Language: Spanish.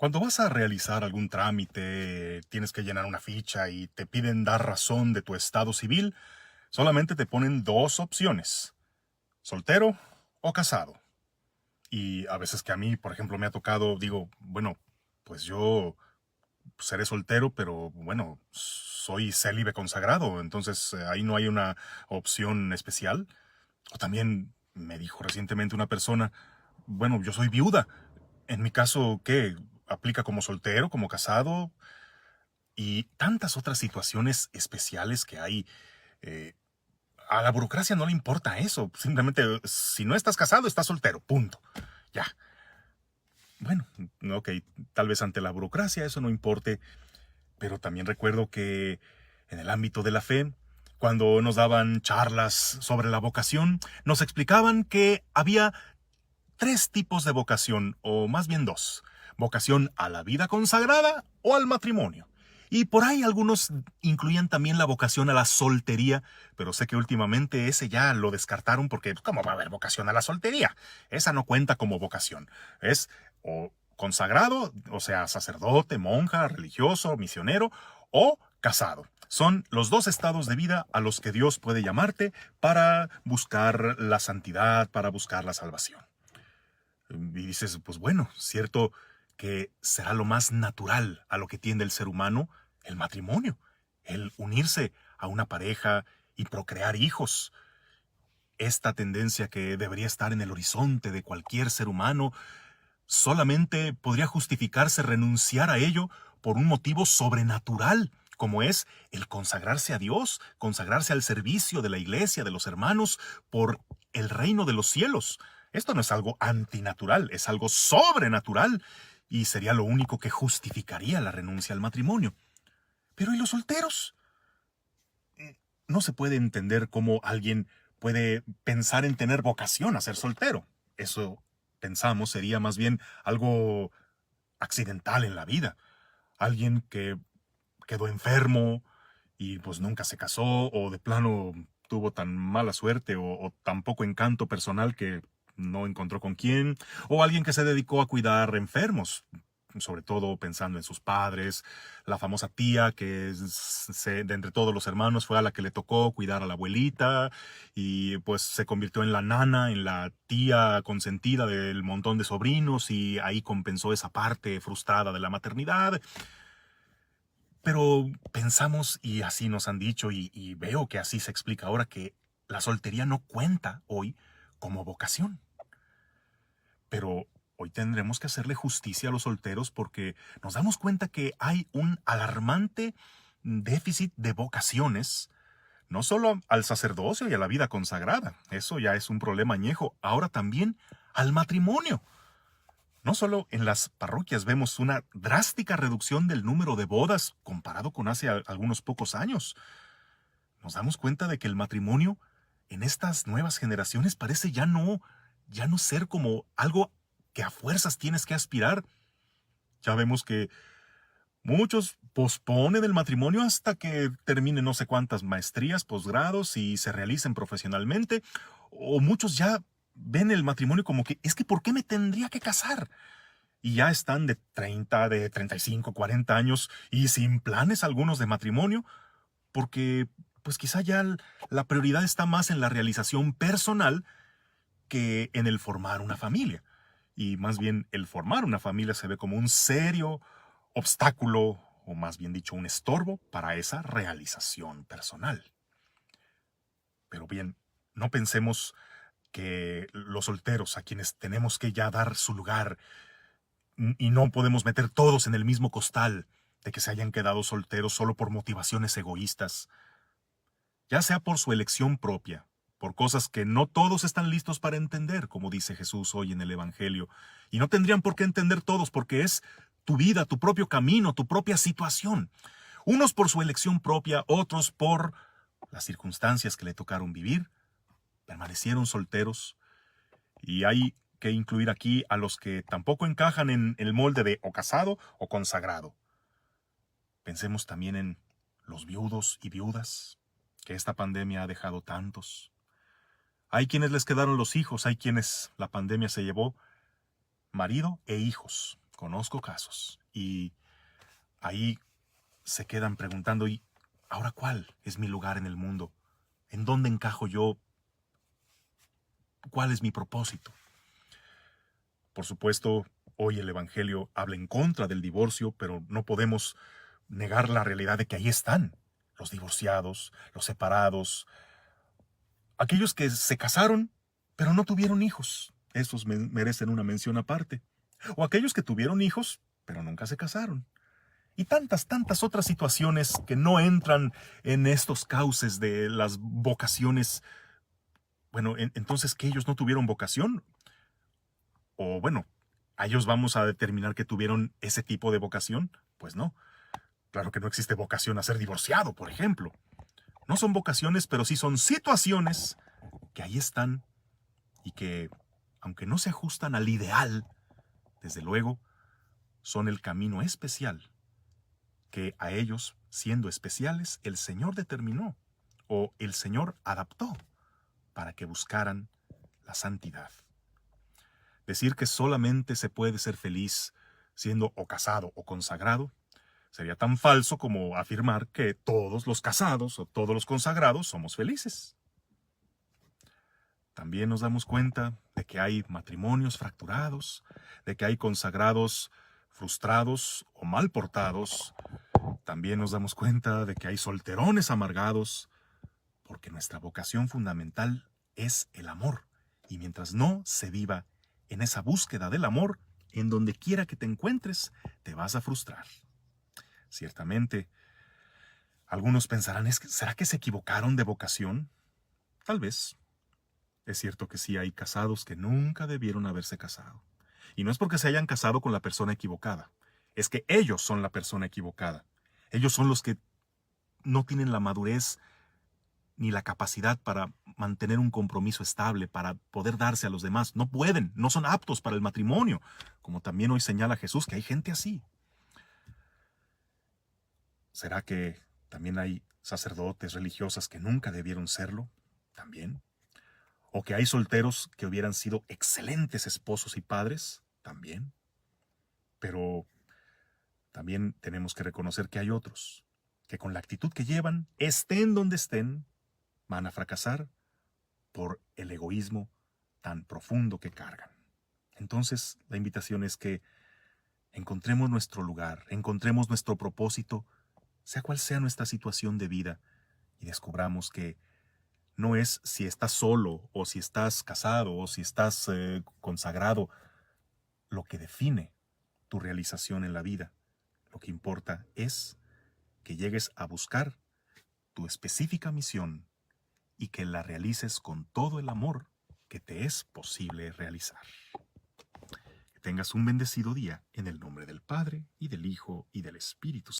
Cuando vas a realizar algún trámite, tienes que llenar una ficha y te piden dar razón de tu estado civil, solamente te ponen dos opciones, soltero o casado. Y a veces que a mí, por ejemplo, me ha tocado, digo, bueno, pues yo seré soltero, pero bueno, soy célibe consagrado, entonces ahí no hay una opción especial. O también me dijo recientemente una persona, bueno, yo soy viuda. En mi caso, ¿qué? ¿Aplica como soltero, como casado? Y tantas otras situaciones especiales que hay. eh, a la burocracia no le importa eso. Simplemente, si no estás casado, estás soltero. Punto. Ya. Bueno, ok, tal vez ante la burocracia eso no importe, pero también recuerdo que en el ámbito de la fe, cuando nos daban charlas sobre la vocación, nos explicaban que había tres tipos de vocación, o más bien dos. Vocación a la vida consagrada o al matrimonio. Y por ahí algunos incluían también la vocación a la soltería, pero sé que últimamente ese ya lo descartaron porque ¿cómo va a haber vocación a la soltería? Esa no cuenta como vocación. Es o consagrado, o sea, sacerdote, monja, religioso, misionero, o casado. Son los dos estados de vida a los que Dios puede llamarte para buscar la santidad, para buscar la salvación. Y dices, pues bueno, cierto que será lo más natural a lo que tiende el ser humano, el matrimonio, el unirse a una pareja y procrear hijos. Esta tendencia que debería estar en el horizonte de cualquier ser humano, solamente podría justificarse renunciar a ello por un motivo sobrenatural, como es el consagrarse a Dios, consagrarse al servicio de la iglesia, de los hermanos, por el reino de los cielos. Esto no es algo antinatural, es algo sobrenatural y sería lo único que justificaría la renuncia al matrimonio. Pero ¿y los solteros? No se puede entender cómo alguien puede pensar en tener vocación a ser soltero. Eso, pensamos, sería más bien algo accidental en la vida. Alguien que quedó enfermo y pues nunca se casó o de plano tuvo tan mala suerte o tan poco encanto personal que no encontró con quién, o alguien que se dedicó a cuidar enfermos, sobre todo pensando en sus padres, la famosa tía que de entre todos los hermanos fue a la que le tocó cuidar a la abuelita y pues se convirtió en la nana, en la tía consentida del montón de sobrinos y ahí compensó esa parte frustrada de la maternidad. Pero pensamos, y así nos han dicho, y veo que así se explica ahora, que la soltería no cuenta hoy como vocación. Pero hoy tendremos que hacerle justicia a los solteros porque nos damos cuenta que hay un alarmante déficit de vocaciones, no solo al sacerdocio y a la vida consagrada, eso ya es un problema añejo, ahora también al matrimonio. No solo en las parroquias vemos una drástica reducción del número de bodas comparado con hace algunos pocos años. Nos damos cuenta de que el matrimonio en estas nuevas generaciones parece ya no ser como algo que a fuerzas tienes que aspirar. Ya vemos que muchos posponen el matrimonio hasta que terminen no sé cuántas maestrías, posgrados y se realicen profesionalmente, o muchos ya ven el matrimonio como que es que ¿por qué me tendría que casar? Y ya están de 30, de 35, 40 años y sin planes algunos de matrimonio, porque pues quizá ya la prioridad está más en la realización personal que en el formar una familia. Y más bien el formar una familia se ve como un serio obstáculo, o más bien dicho, un estorbo para esa realización personal. Pero bien, no pensemos que los solteros, a quienes tenemos que ya dar su lugar, y no podemos meter todos en el mismo costal de que se hayan quedado solteros solo por motivaciones egoístas, ya sea por su elección propia, por cosas que no todos están listos para entender, como dice Jesús hoy en el Evangelio, y no tendrían por qué entender todos porque es tu vida, tu propio camino, tu propia situación. Unos por su elección propia, otros por las circunstancias que le tocaron vivir, permanecieron solteros. Y hay que incluir aquí a los que tampoco encajan en el molde de o casado o consagrado. Pensemos también en los viudos y viudas, que esta pandemia ha dejado tantos. Hay quienes les quedaron los hijos, hay quienes la pandemia se llevó marido e hijos, Conozco casos. Y ahí se quedan preguntando, ¿y ahora cuál es mi lugar en el mundo? ¿En dónde encajo yo? ¿Cuál es mi propósito? Por supuesto, hoy el Evangelio habla en contra del divorcio, pero no podemos negar la realidad de que ahí están los divorciados, los separados, aquellos que se casaron, pero no tuvieron hijos. Esos merecen una mención aparte. O aquellos que tuvieron hijos, pero nunca se casaron. Y tantas otras situaciones que no entran en estos cauces de las vocaciones. Bueno, entonces, ¿que ellos no tuvieron vocación? O bueno, ¿a ellos vamos a determinar que tuvieron ese tipo de vocación? Pues no. Claro que no existe vocación a ser divorciado, por ejemplo. No son vocaciones, pero sí son situaciones que ahí están y que, aunque no se ajustan al ideal, desde luego, son el camino especial que a ellos, siendo especiales, el Señor determinó o el Señor adaptó para que buscaran la santidad. Decir que solamente se puede ser feliz siendo o casado o consagrado sería tan falso como afirmar que todos los casados o todos los consagrados somos felices. También nos damos cuenta de que hay matrimonios fracturados, de que hay consagrados frustrados o mal portados. También nos damos cuenta de que hay solterones amargados, porque nuestra vocación fundamental es el amor. Y mientras no se viva en esa búsqueda del amor, en donde quiera que te encuentres, te vas a frustrar. Ciertamente, algunos pensarán, ¿será que se equivocaron de vocación? Tal vez. Es cierto que sí hay casados que nunca debieron haberse casado. Y no es porque se hayan casado con la persona equivocada. Es que ellos son la persona equivocada. Ellos son los que no tienen la madurez ni la capacidad para mantener un compromiso estable, para poder darse a los demás. No pueden, no son aptos para el matrimonio. Como también hoy señala Jesús que hay gente así. ¿Será que también hay sacerdotes, religiosas que nunca debieron serlo? También. ¿O que hay solteros que hubieran sido excelentes esposos y padres? También. Pero también tenemos que reconocer que hay otros que con la actitud que llevan, estén donde estén, van a fracasar por el egoísmo tan profundo que cargan. Entonces, la invitación es que encontremos nuestro lugar, encontremos nuestro propósito, sea cual sea nuestra situación de vida, y descubramos que no es si estás solo, o si estás casado, o si estás consagrado, lo que define tu realización en la vida. Lo que importa es que llegues a buscar tu específica misión y que la realices con todo el amor que te es posible realizar. Que tengas un bendecido día en el nombre del Padre, y del Hijo, y del Espíritu Santo.